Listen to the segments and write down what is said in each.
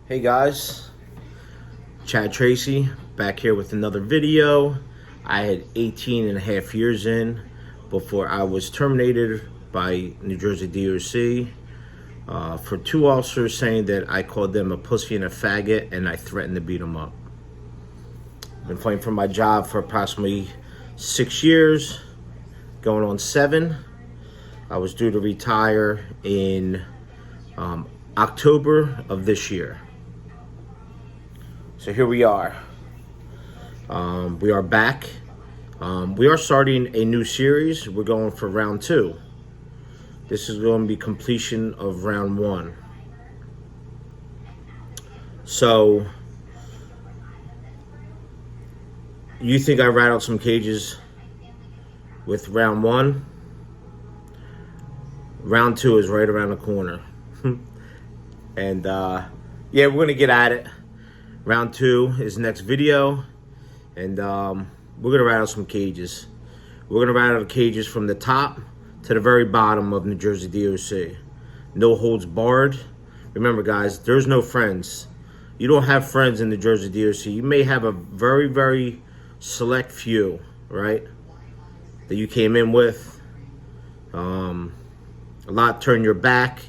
Hey guys, Chad Tracy back here with another video. I had 18 and a half years in before I was terminated by New Jersey DOC for two officers saying that I called them a pussy and a faggot and I threatened to beat them up. I've been fighting for my job for approximately 6 years, going on 7. I was due to retire in October of this year. So here we are. We are back. We are starting a new series. We're going for round 2. This is going to be completion of round 1. So, you think I rattled some cages with round 1? Round 2 is right around the corner. And yeah, we're going to get at it. Round 2 is next video, and we're gonna rattle some cages. We're gonna rattle the cages from the top to the very bottom of New Jersey DOC. No holds barred. Remember, guys, there's no friends. You don't have friends in New Jersey DOC. You may have a very, very select few, right, that you came in with. A lot turn your back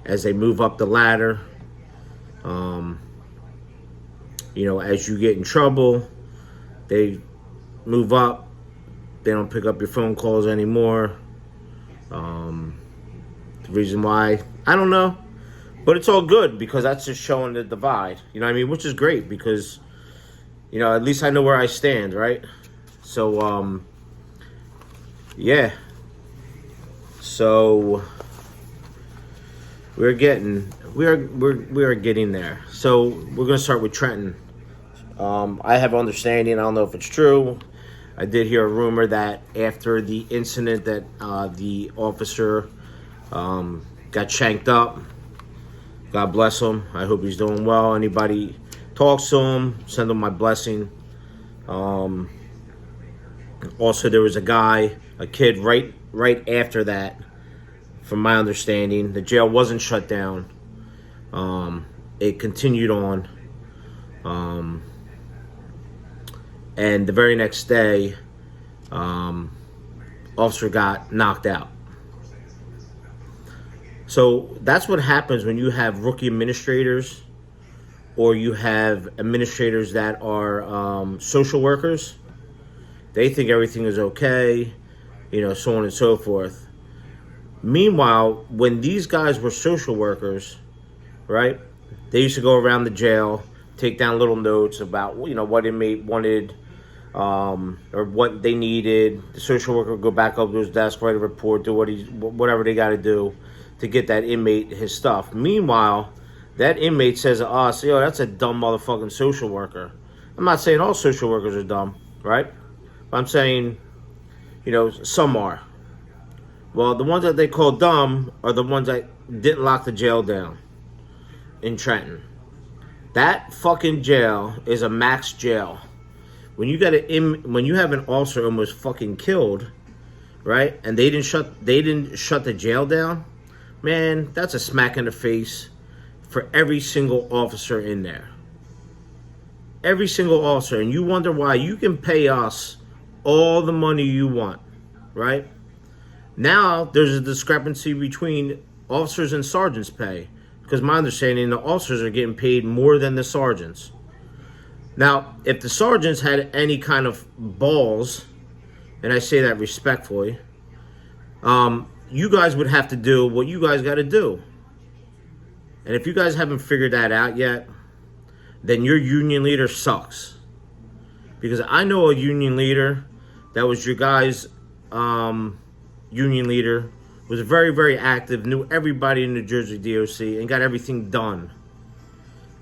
as they move up the ladder. You know, as you get in trouble, they move up. They don't pick up your phone calls anymore. The reason why, I don't know. But it's all good because that's just showing the divide. You know what I mean? Which is great because, you know, at least I know where I stand, right? So, yeah. So, we are getting there. So we're gonna start with Trenton. I have understanding. I don't know if it's true. I did hear a rumor that after the incident that the officer got shanked up. God bless him. I hope he's doing well. Anybody talks to him, send him my blessing. Also, there was a kid right after that. From my understanding, the jail wasn't shut down. It continued on. And the very next day, officer got knocked out. So that's what happens when you have rookie administrators or you have administrators that are social workers. They think everything is okay, you know, so on and so forth. Meanwhile, when these guys were social workers, right, they used to go around the jail, take down little notes about, you know, what inmate wanted or what they needed. The social worker would go back up to his desk, write a report, do whatever they got to do to get that inmate his stuff. Meanwhile, that inmate says to us, yo, that's a dumb motherfucking social worker. I'm not saying all social workers are dumb, right? But I'm saying, you know, some are. Well, the ones that they call dumb are the ones that didn't lock the jail down in Trenton. That fucking jail is a max jail. When you have an officer almost fucking killed, right? And they didn't shut the jail down, man, that's a smack in the face for every single officer in there. Every single officer, and you wonder why. You can pay us all the money you want, right? Now, there's a discrepancy between officers and sergeants' pay. Because my understanding, the officers are getting paid more than the sergeants. Now, if the sergeants had any kind of balls, and I say that respectfully, you guys would have to do what you guys got to do. And if you guys haven't figured that out yet, then your union leader sucks. Because I know a union leader that was your guys' union leader, was very, very active, knew everybody in New Jersey DOC, and got everything done.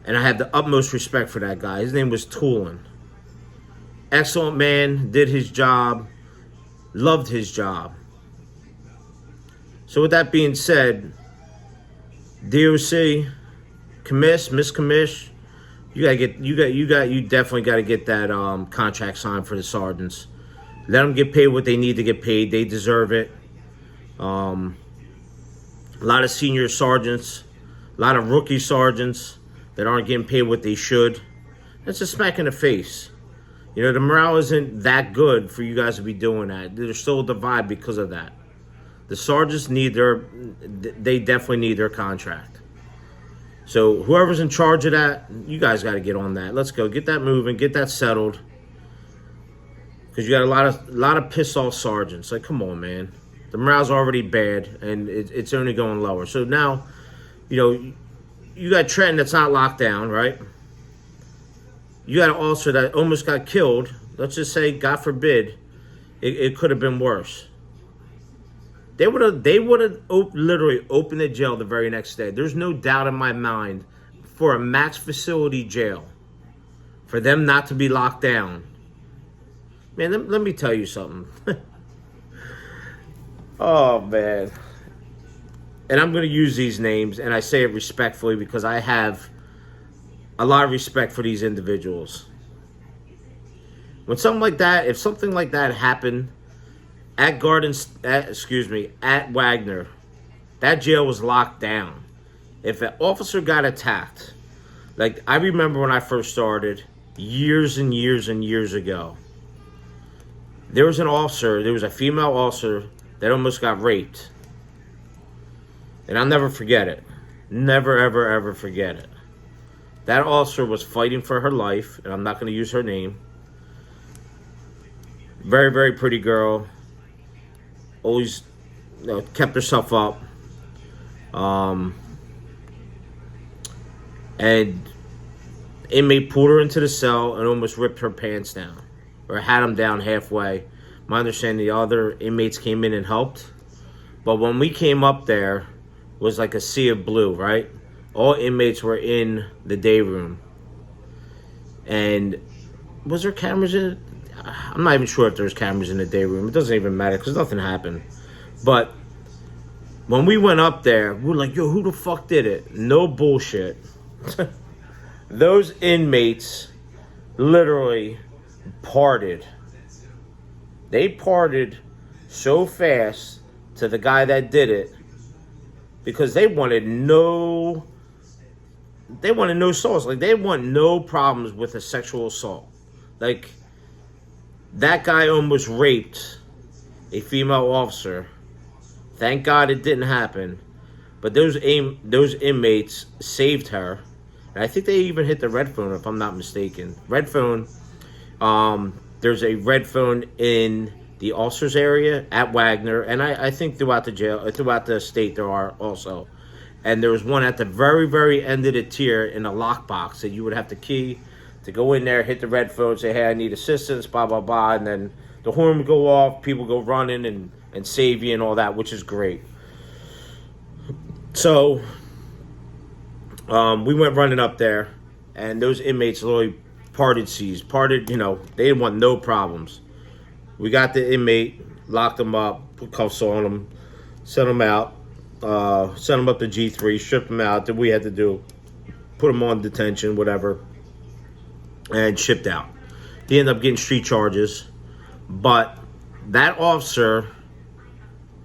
And I have the utmost respect for that guy. His name was Toolin. Excellent man, did his job, loved his job. So with that being said, DOC, miscommish, you definitely got to get that contract signed for the sergeants. Let them get paid what they need to get paid. They deserve it. A lot of senior sergeants, a lot of rookie sergeants that aren't getting paid what they should. That's a smack in the face. You know, the morale isn't that good for you guys to be doing that. There's still a divide because of that. The sergeants they definitely need their contract. So whoever's in charge of that, you guys got to get on that. Let's go. Get that moving. Get that settled. Because you got a lot of pissed off sergeants. Like, come on, man. The morale's already bad, and it's only going lower. So now, you know, you got Trenton that's not locked down, right? You got an officer that almost got killed. Let's just say, God forbid, it could have been worse. They would have literally opened the jail the very next day. There's no doubt in my mind for a max facility jail, for them not to be locked down. Man, let me tell you something. Oh, man. And I'm going to use these names, and I say it respectfully because I have a lot of respect for these individuals. When something like that, if something like that happened at Wagner, that jail was locked down. If an officer got attacked, like I remember when I first started, years and years and years ago, there was a female officer that almost got raped. And I'll never forget it. Never, ever, ever forget it. That officer was fighting for her life, and I'm not going to use her name. Very, very pretty girl. Always, kept herself up. And inmate pulled her into the cell and almost ripped her pants down, or had them down halfway. My understanding, the other inmates came in and helped. But when we came up there, it was like a sea of blue, right? All inmates were in the day room. And was there cameras in it? I'm not even sure if there's cameras in the day room. It doesn't even matter because nothing happened. But when we went up there, we were like, yo, who the fuck did it? No bullshit. Those inmates literally parted. They parted so fast to the guy that did it because they wanted no assaults. Like, they want no problems with a sexual assault. Like, that guy almost raped a female officer. Thank God it didn't happen. But those inmates saved her. And I think they even hit the red phone, if I'm not mistaken. Red phone. There's a red phone in the officers area at Wagner, and I think throughout the state there are also. And there was one at the very, very end of the tier in a lockbox that you would have to key to go in there, hit the red phone, say, hey, I need assistance, blah, blah, blah. And then the horn would go off, people go running and save you and all that, which is great. So we went running up there, and those inmates literally parted, they didn't want no problems. We got the inmate, locked him up, put cuffs on him, sent him out, sent him up to G3, stripped him out. Then we had to do, put him on detention, whatever, and shipped out. He ended up getting street charges, but that officer,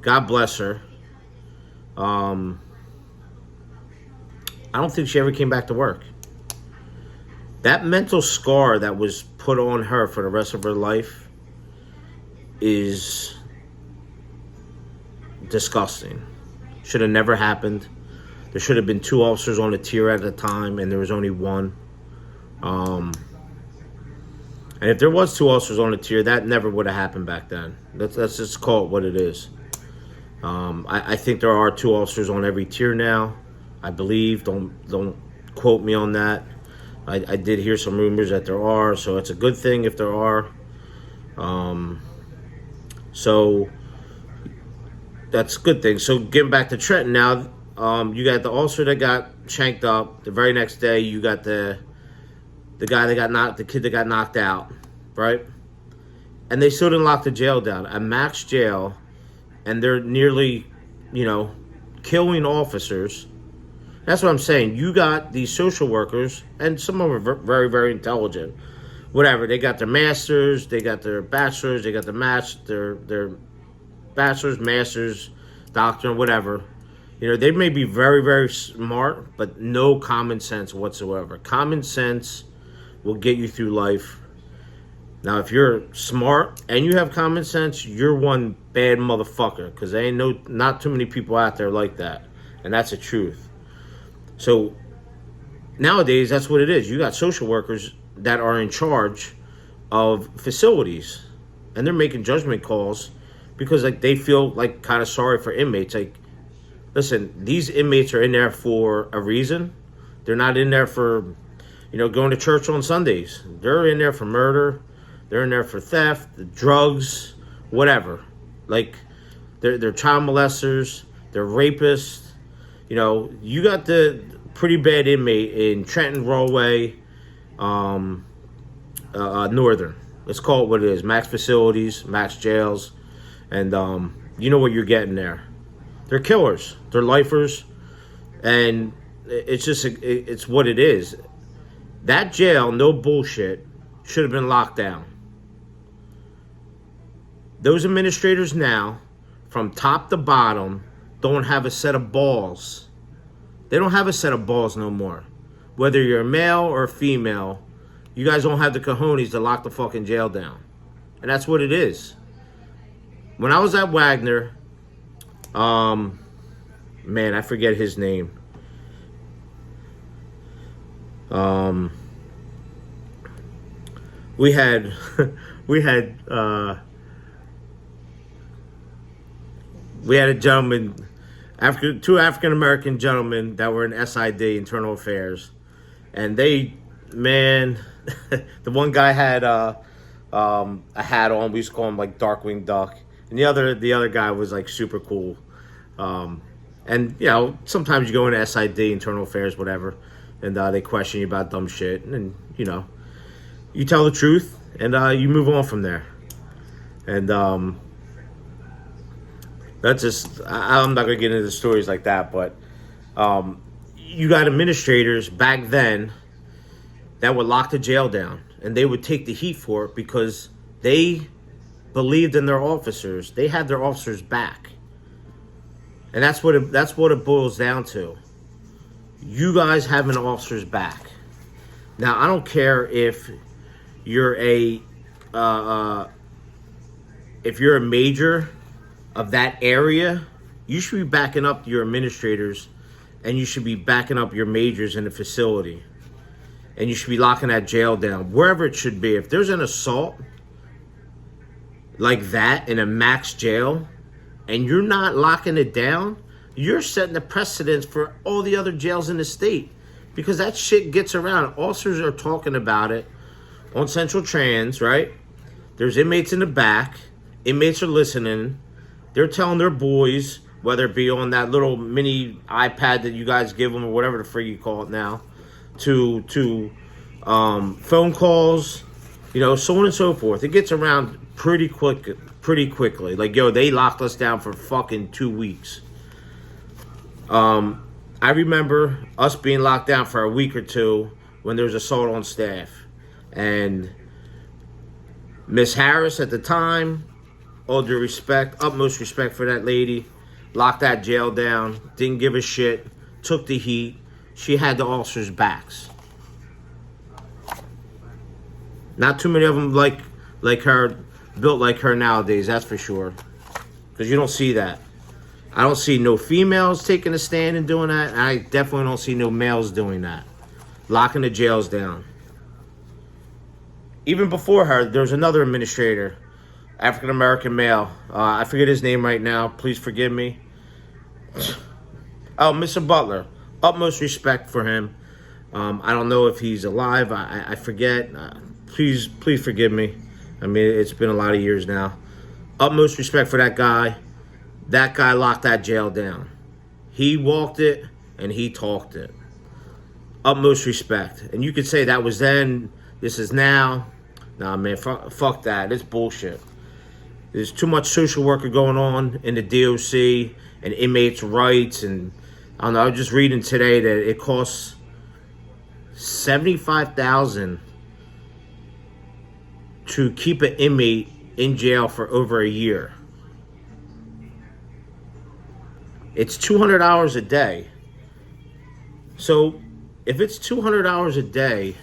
God bless her, I don't think she ever came back to work. That mental scar that was put on her for the rest of her life is disgusting. Should have never happened. There should have been 2 officers on the tier at a time, and there was only 1. And if there was 2 officers on the tier, that never would have happened back then. Let's just call it what it is. I think there are 2 officers on every tier now. I believe. Don't quote me on that. I did hear some rumors that there are, so it's a good thing if there are. So that's a good thing. So getting back to Trenton now, you got the officer that got shanked up. The very next day, you got the guy that got knocked, the kid that got knocked out, right? And they still didn't lock the jail down, a max jail, and they're nearly, killing officers. That's what I'm saying. You got these social workers, and some of them are very, very intelligent. Whatever, they got their masters, they got their bachelors, they got their bachelors, masters, doctor, whatever. You know, they may be very, very smart, but no common sense whatsoever. Common sense will get you through life. Now, if you're smart and you have common sense, you're one bad motherfucker, because there ain't not too many people out there like that, and that's the truth. So nowadays, that's what it is. You got social workers that are in charge of facilities, and they're making judgment calls because like they feel like kind of sorry for inmates. Like, listen, these inmates are in there for a reason. They're not in there for, you know, going to church on Sundays. They're in there for murder. They're in there for theft, drugs, whatever. Like, they're child molesters. They're rapists. You know, you got the pretty bad inmate in Trenton, Rollway, Northern. Let's call it what it is. Max facilities, max jails. And you know what you're getting there. They're killers. They're lifers. And it's just, it's what it is. That jail, no bullshit, should have been locked down. Those administrators now, from top to bottom, don't have a set of balls. They don't have a set of balls no more. Whether you're a male or a female, you guys don't have the cojones to lock the fucking jail down. And that's what it is. When I was at Wagner, man, I forget his name. We had a gentleman, two African American gentlemen that were in SID, Internal Affairs, and they, man, the one guy had a hat on. We used to call him like Darkwing Duck, and the other guy was like super cool. And you know, sometimes you go into SID, Internal Affairs, whatever, and they question you about dumb shit, and you know, you tell the truth, and you move on from there. And that's just, I'm not gonna get into stories like that, but you got administrators back then that would lock the jail down, and they would take the heat for it because they believed in their officers. They had their officers back, and that's what it boils down to. You guys having officers back. Now, I don't care if you're a major of that area. You should be backing up your administrators, and you should be backing up your majors in the facility, and you should be locking that jail down wherever it should be. If there's an assault like that in a max jail and you're not locking it down, you're setting the precedence for all the other jails in the state, because that shit gets around. Officers are talking about it on Central Trans, right? There's inmates in the back. Inmates are listening. They're telling their boys, whether it be on that little mini iPad that you guys give them or whatever the frig you call it now, to phone calls, you know, so on and so forth. It gets around pretty quickly. Like, yo, they locked us down for fucking 2 weeks. I remember us being locked down for a week or two when there was assault on staff. And Miss Harris at the time, all due respect, utmost respect for that lady, locked that jail down, didn't give a shit, took the heat. She had the officers' backs. Not too many of them like her, built like her nowadays, that's for sure. Because you don't see that. I don't see no females taking a stand and doing that. And I definitely don't see no males doing that. Locking the jails down. Even before her, there was another administrator, African-American male. I forget his name right now. Please forgive me. Oh, Mr. Butler. Utmost respect for him. I don't know if he's alive. I forget. Please forgive me. I mean, it's been a lot of years now. Utmost respect for that guy. That guy locked that jail down. He walked it and he talked it. Utmost respect. And you could say that was then, this is now. Nah, man, fuck that. It's bullshit. There's too much social worker going on in the DOC and inmates' rights. And I don't know, I was just reading today that it costs $75,000 to keep an inmate in jail for over a year. It's $200 a day. So if it's $200 a day,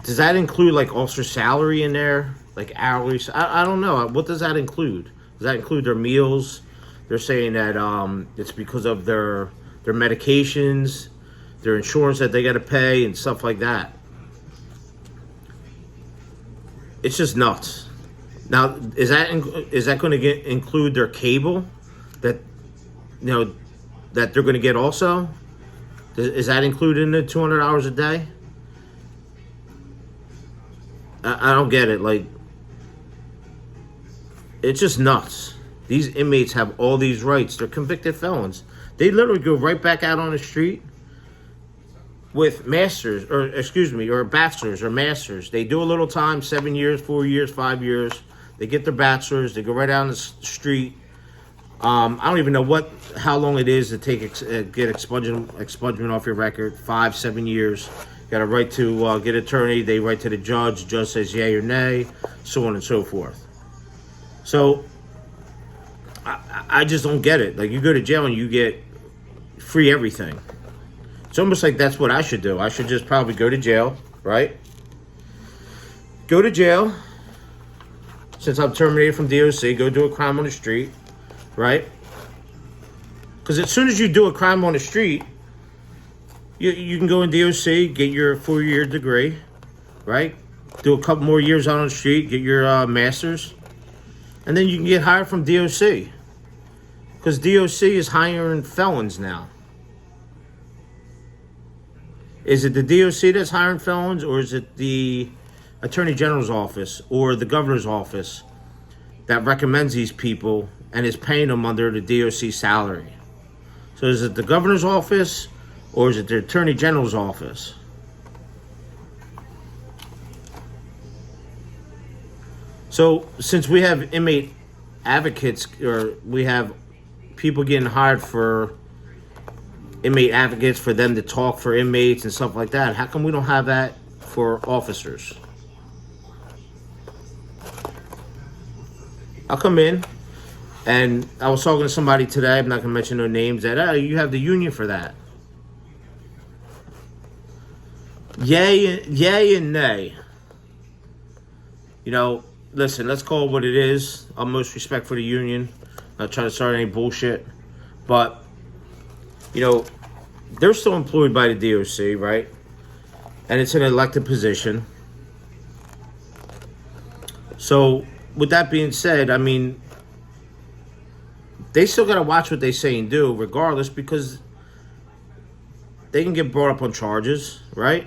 does that include like officer salary in there? Like hourly? I don't know. What does that include? Does that include their meals? They're saying that it's because of their medications, their insurance that they got to pay and stuff like that. It's just nuts. Now, is that going to include their cable that that they're going to get also? Is that included in the $200 a day? I don't get it. Like, it's just nuts. These inmates have all these rights. They're convicted felons. They literally go right back out on the street with masters, or bachelors or masters. They do a little time, 7 years, 4 years, 5 years. They get their bachelors. They go right out on the street. I don't even know how long it is to get expungement off your record. 5, 7 years. Got a right to get an attorney. They write to the judge. The judge says yay or nay, so on and so forth. So I just don't get it. Like, you go to jail and you get free everything. It's almost like that's what I should do. I should just probably go to jail, right? Go to jail. Since I'm terminated from DOC, go do a crime on the street, right? Because as soon as you do a crime on the street, you can go in DOC, get your 4-year degree, right? Do a couple more years out on the street, get your master's, and then you can get hired from DOC. Because DOC is hiring felons now. Is it the DOC that's hiring felons, or is it the Attorney General's office or the governor's office that recommends these people and is paying them under the DOC salary? So is it the governor's office or is it the Attorney General's office? So since we have inmate advocates, or we have people getting hired for inmate advocates for them to talk for inmates and stuff like that, how come we don't have that for officers? I'll come in, and I was talking to somebody today, I'm not going to mention their names, that you have the union for that. Yay and nay. Listen, let's call it what it is. Utmost respect for the union. Not trying to start any bullshit. But, they're still employed by the DOC, right? And it's an elected position. So, with that being said, I mean, they still got to watch what they say and do, regardless, because they can get brought up on charges, right?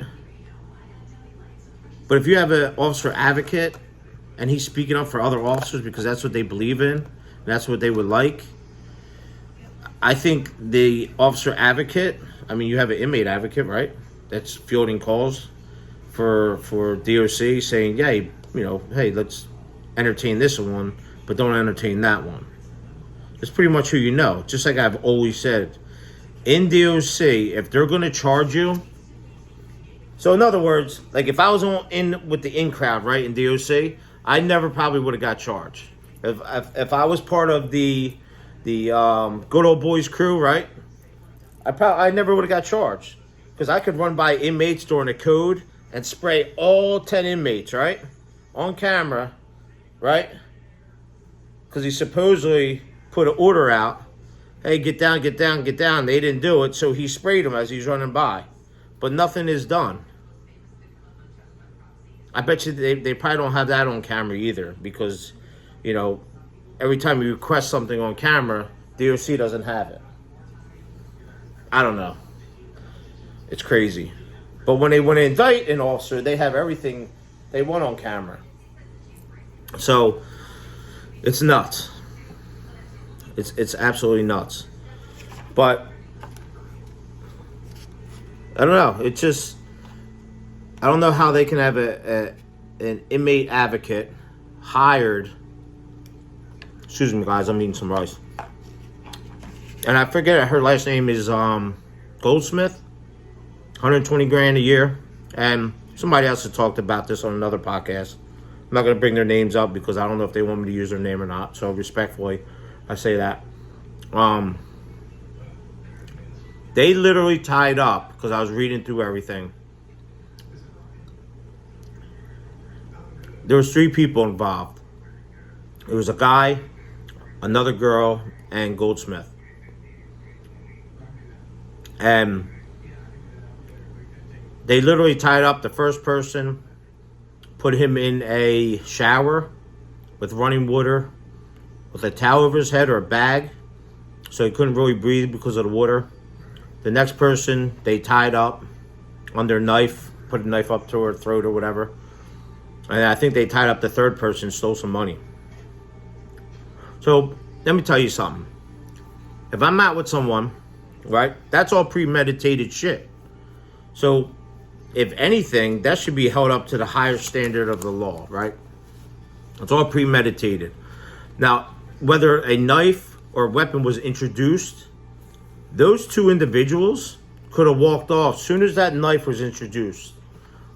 But if you have an officer advocate and he's speaking up for other officers because that's what they believe in, and that's what they would like, I think the officer advocate, I mean, you have an inmate advocate, right? That's fielding calls for DOC saying, yeah, hey, let's entertain this one, but don't entertain that one. It's pretty much who you know. Just like I've always said, in DOC, if they're going to charge you, so in other words, like if I was in with the in crowd, right, in DOC, I never probably would have got charged. If I was part of the good old boys crew, right, I never would have got charged, because I could run by inmates during the code and spray all 10 inmates, right, on camera, right, because he supposedly put an order out, hey, get down, get down, get down. They didn't do it, so he sprayed them as he's running by, but nothing is done. I bet you they probably don't have that on camera either, because, every time you request something on camera, DOC doesn't have it. I don't know. It's crazy. But when they want to indict an officer, they have everything they want on camera. So, it's nuts. It's absolutely nuts. But, I don't know. It just, I don't know how they can have an inmate advocate hired. Excuse me, guys. I'm eating some rice. And I forget her last name is Goldsmith. 120 grand a year. And somebody else had talked about this on another podcast. I'm not going to bring their names up because I don't know if they want me to use their name or not. So respectfully, I say that. Um, they literally tied up, because I was reading through everything. There was 3 people involved. It was a guy, another girl, and Goldsmith. And they literally tied up the first person, put him in a shower with running water, with a towel over his head or a bag, so he couldn't really breathe because of the water. The next person they tied up under a knife, put a knife up to her throat or whatever. And I think they tied up the third person, stole some money. So let me tell you something. If I'm out with someone, right, that's all premeditated shit. So if anything, that should be held up to the higher standard of the law, right? It's all premeditated. Now, whether a knife or weapon was introduced, those 2 individuals could have walked off as soon as that knife was introduced.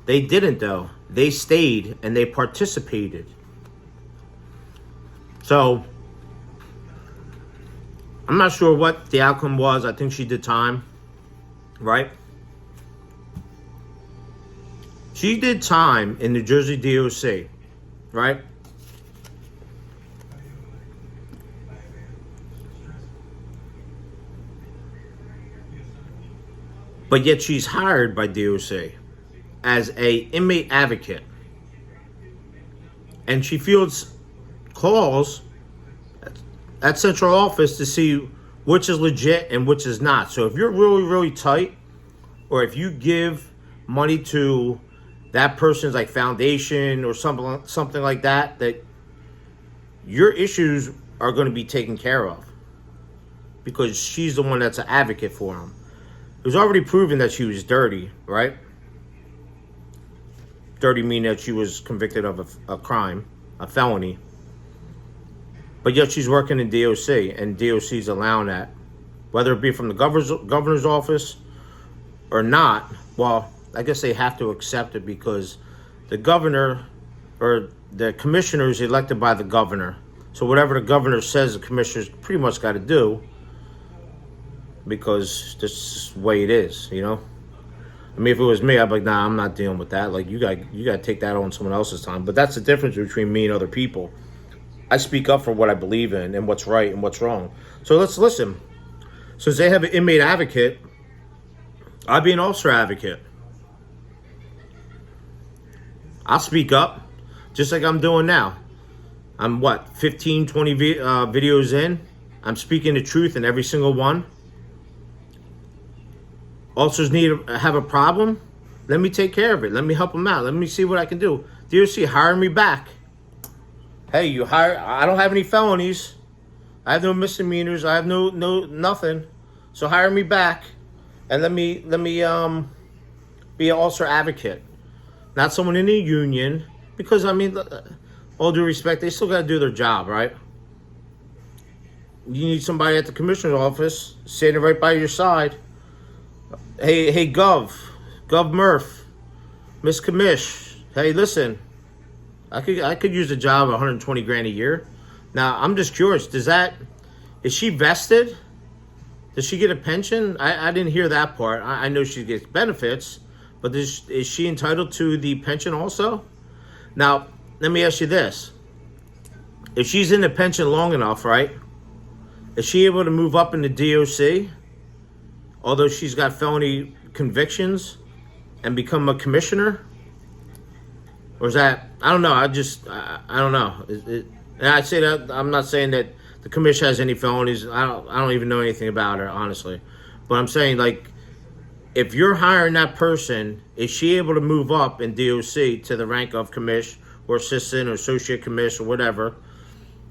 They didn't, though. They stayed and they participated. So, I'm not sure what the outcome was. I think she did time, right? She did time in New Jersey DOC, right? But yet she's hired by DOC as a inmate advocate. And she fields calls at central office to see which is legit and which is not. So if you're really, really tight, or if you give money to that person's like foundation or something like that, that your issues are going to be taken care of, because she's the one that's an advocate for him. It was already proven that she was dirty, right? Dirty meaning that she was convicted of a crime, a felony. But yet she's working in DOC, and DOC's allowing that. Whether it be from the governor's office or not, well, I guess they have to accept it, because the governor or the commissioner is elected by the governor. So whatever the governor says, the commissioner's pretty much got to do, because this is the way it is, you know? I mean, if it was me, I'd be like, nah, I'm not dealing with that. Like, you got to take that on someone else's time. But that's the difference between me and other people. I speak up for what I believe in and what's right and what's wrong. So let's listen. Since they have an inmate advocate, I'll be an officer advocate. I'll speak up, just like I'm doing now. I'm 15, 20 videos in. I'm speaking the truth in every single one. Officers have a problem. Let me take care of it. Let me help them out. Let me see what I can do. DOC, hire me back. Hey, you hire. I don't have any felonies. I have no misdemeanors. I have no nothing. So hire me back, and let me be an officer advocate, not someone in a union. Because I mean, all due respect, they still got to do their job, right? You need somebody at the commissioner's office standing right by your side. Hey, Gov Murph, Miss Commish. Hey, listen, I could use a job, 120 grand a year. Now, I'm just curious. Is she vested? Does she get a pension? I didn't hear that part. I know she gets benefits, but is she entitled to the pension also? Now, let me ask you this: if she's in the pension long enough, right? Is she able to move up in the DOC? Although she's got felony convictions, and become a commissioner? Or is that, I don't know. I don't know. And I say that, I'm not saying that the commission has any felonies. I don't even know anything about her, honestly. But I'm saying, like, if you're hiring that person, is she able to move up in DOC to the rank of commish or assistant or associate commish or whatever?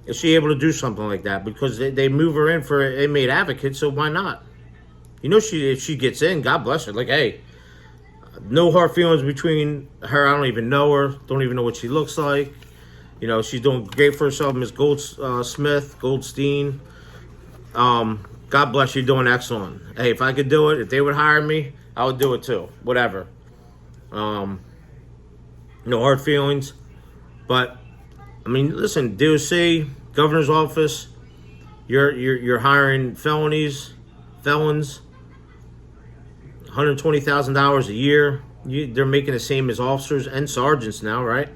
Is she able to do something like that? Because they move her in for an inmate advocate, so why not? You know, if she gets in, God bless her. Like, hey, no hard feelings between her. I don't even know her. Don't even know what she looks like. You know, she's doing great for herself. Miss Goldstein. God bless you, doing excellent. Hey, if I could do it, if they would hire me, I would do it too. Whatever. No hard feelings. But, I mean, listen, DOC, governor's office, You're hiring felons, $120,000 a year. They're making the same as officers and sergeants now, right?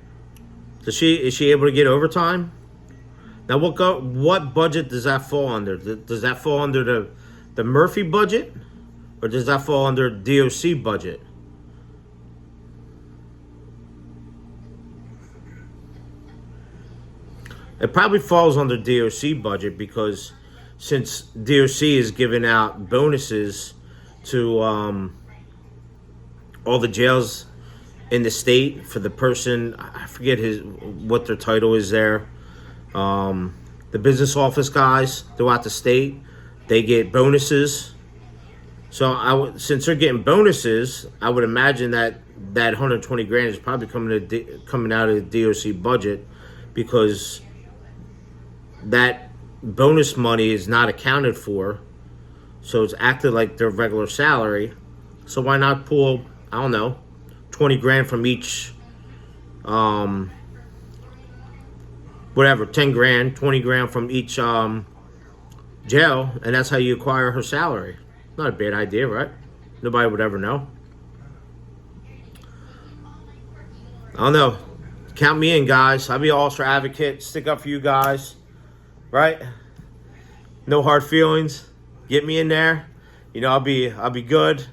Is she able to get overtime? Now, what budget does that fall under? Does that fall under the Murphy budget, or does that fall under DOC budget? It probably falls under DOC budget, because since DOC is giving out bonuses to all the jails in the state for the person, I forget what their title is there. The business office guys throughout the state, they get bonuses. So since they're getting bonuses, I would imagine that 120 grand is probably coming out of the DOC budget, because that bonus money is not accounted for, so it's acted like their regular salary. So why not pull, I don't know, 20 grand from each, whatever, 10 grand, 20 grand from each jail, and that's how you acquire her salary. Not a bad idea, right? Nobody would ever know. I don't know. Count me in, guys. I'll be an officer advocate. Stick up for you guys, right? No hard feelings. Get me in there. You know, I'll be good.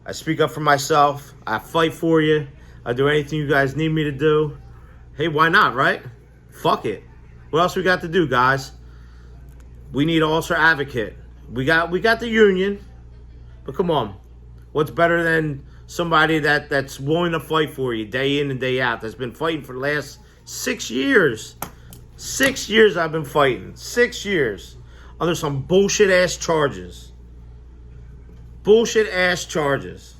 I speak up for myself. I fight for you. I do anything you guys need me to do. Hey, why not, right? Fuck it. What else we got to do, guys? We need an officer advocate. We got the union, but come on. What's better than somebody that's willing to fight for you day in and day out, that's been fighting for the last 6 years? 6 years I've been fighting. 6 years. Under some bullshit ass charges. Bullshit ass charges.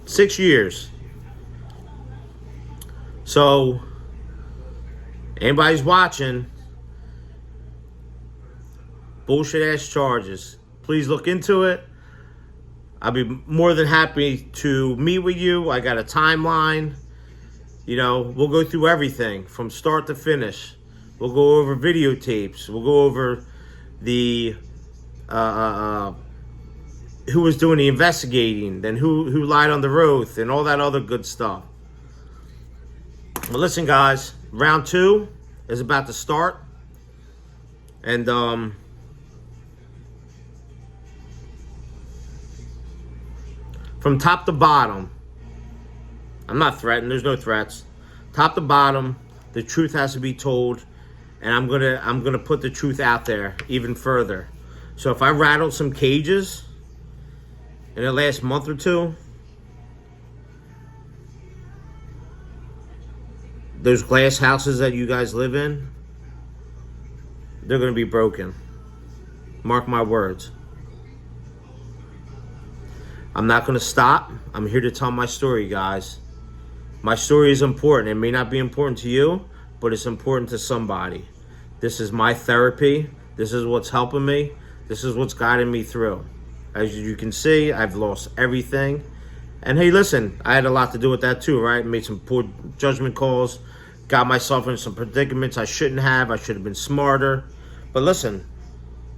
6 years. So, anybody's watching, bullshit ass charges, please look into it. I'll be more than happy to meet with you. I got a timeline. You know, we'll go through everything from start to finish. We'll go over videotapes. We'll go over the who was doing the investigating, then who lied on the oath, and all that other good stuff. Well, listen, guys, round 2 is about to start, and from top to bottom, I'm not threatened. There's no threats. Top to bottom, the truth has to be told, and I'm gonna put the truth out there even further. So if I rattled some cages in the last month or two, those glass houses that you guys live in, they're gonna be broken. Mark my words. I'm not gonna stop. I'm here to tell my story, guys. My story is important. It may not be important to you, but it's important to somebody. This is my therapy. This is what's helping me. This is what's guiding me through. As you can see, I've lost everything. And hey, listen, I had a lot to do with that too, right? Made some poor judgment calls. Got myself in some predicaments I shouldn't have. I should have been smarter. But listen,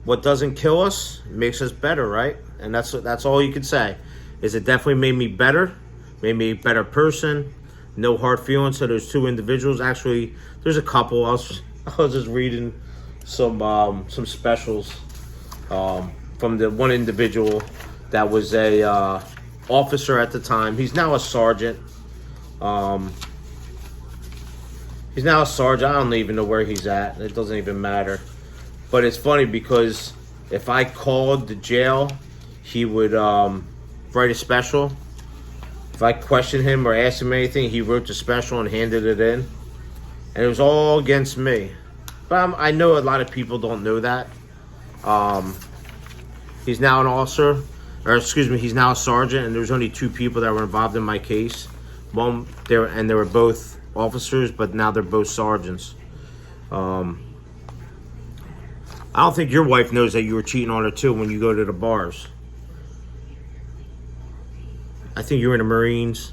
what doesn't kill us makes us better, right? And that's all you can say. Is it definitely made me better, made me a better person. No hard feelings to those 2 individuals. Actually, there's a couple. I was just reading some specials from the one individual that was a officer at the time. He's now a sergeant. He's now a sergeant. I don't even know where he's at. It doesn't even matter. But it's funny because if I called the jail, he would write a special. If I questioned him or asked him anything, he wrote the special and handed it in. And it was all against me. But I know a lot of people don't know that. He's now an officer, or excuse me, he's now a sergeant, and there's only 2 people that were involved in my case. They were both officers, but now they're both sergeants. I don't think your wife knows that you were cheating on her too when you go to the bars. I think you were in the Marines.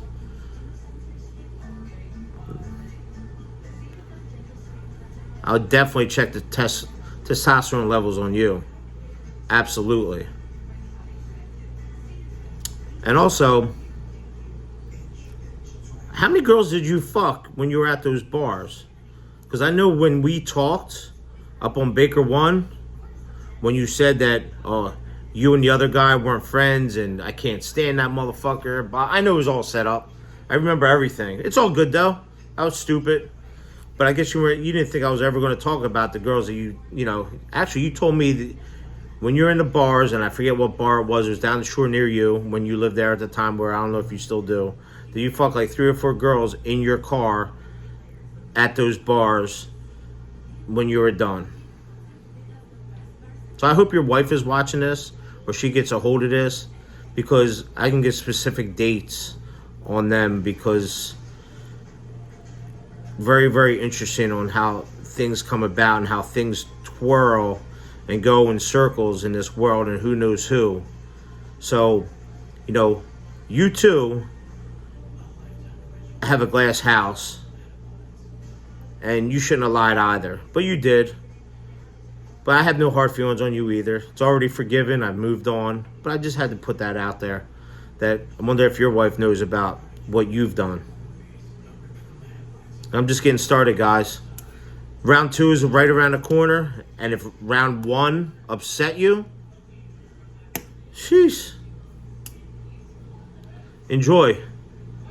I would definitely check the testosterone levels on you. Absolutely. And also, how many girls did you fuck when you were at those bars? Because I know when we talked up on Baker One, when you said that you and the other guy weren't friends and I can't stand that motherfucker, but I know it was all set up. I remember everything. It's all good though. I was stupid. But I guess you didn't think I was ever going to talk about the girls that you know. Actually, you told me that when you're in the bars, and I forget what bar it was down the shore near you when you lived there at the time, where I don't know if you still do, that you fucked like 3 or 4 girls in your car at those bars when you were done. So I hope your wife is watching this, or she gets a hold of this, because I can get specific dates on them, because very, very interesting on how things come about and how things twirl and go in circles in this world, and who knows who. So, you know, you too have a glass house, and you shouldn't have lied either, but you did. But I have no hard feelings on you either. It's already forgiven. I've moved on. But I just had to put that out there, that I wonder if your wife knows about what you've done. I'm just getting started, guys. Round 2 is right around the corner. And if round 1 upset you, sheesh. Enjoy.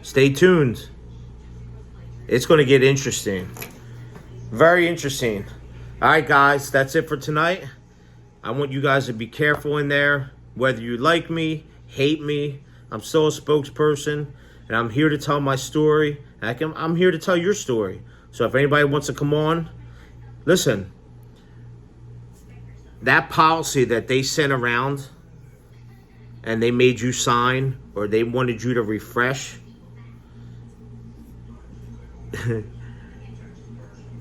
Stay tuned. It's going to get interesting. Very interesting. All right, guys. That's it for tonight. I want you guys to be careful in there. Whether you like me, hate me, I'm still a spokesperson. And I'm here to tell my story. I'm here to tell your story. So if anybody wants to come on, listen. That policy that they sent around and they made you sign, or they wanted you to refresh,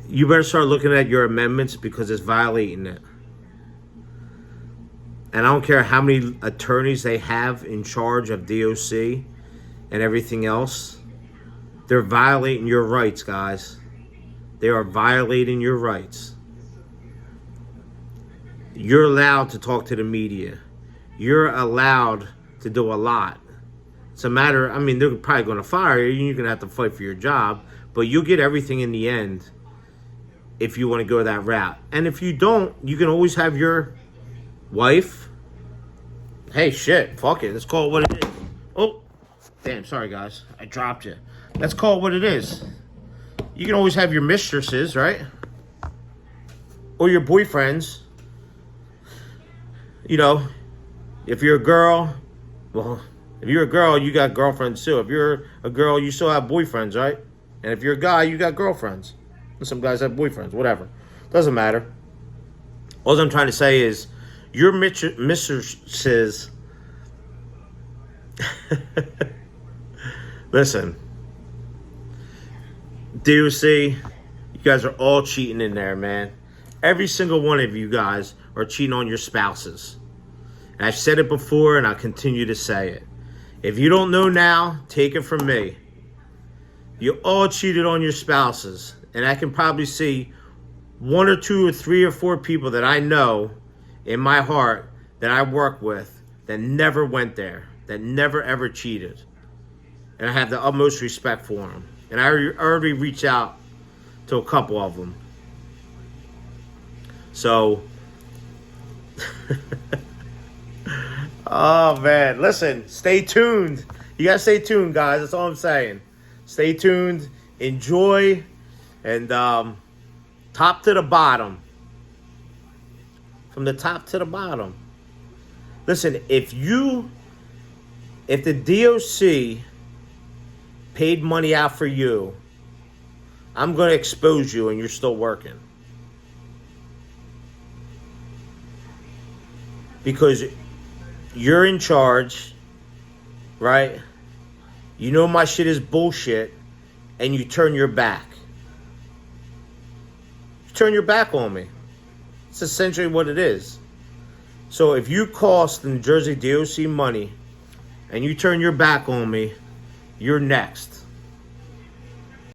you better start looking at your amendments, because it's violating it. And I don't care how many attorneys they have in charge of DOC and everything else. They're violating your rights, guys. They are violating your rights. You're allowed to talk to the media. You're allowed to do a lot. It's a matter, I mean, they're probably going to fire you. You're going to have to fight for your job. But you'll get everything in the end if you want to go that route. And if you don't, you can always have your wife. Hey, shit, fuck it. Let's call it what it is. Oh, damn, sorry, guys. I dropped you. Let's call it what it is. You can always have your mistresses, right? Or your boyfriends. You know, if you're a girl, well, if you're a girl, you got girlfriends too. If you're a girl, you still have boyfriends, right? And if you're a guy, you got girlfriends. And some guys have boyfriends, whatever. Doesn't matter. All I'm trying to say is, your mistresses... Listen, DOC, you guys are all cheating in there, man. Every single one of you guys are cheating on your spouses. And I've said it before, and I'll continue to say it. If you don't know now, take it from me. You all cheated on your spouses. And I can probably see 1 or 2 or 3 or 4 people that I know in my heart that I work with that never went there, that never ever cheated. And I have the utmost respect for them. And I already reached out to a couple of them. So, oh man, listen, stay tuned. You gotta stay tuned, guys. That's all I'm saying. Stay tuned, enjoy, and top to the bottom. From the top to the bottom. Listen, if the DOC paid money out for you, I'm going to expose you and you're still working. Because you're in charge, right? You know my shit is bullshit, and you turn your back. You turn your back on me. It's essentially what it is. So if you cost the New Jersey DOC money and you turn your back on me, you're next.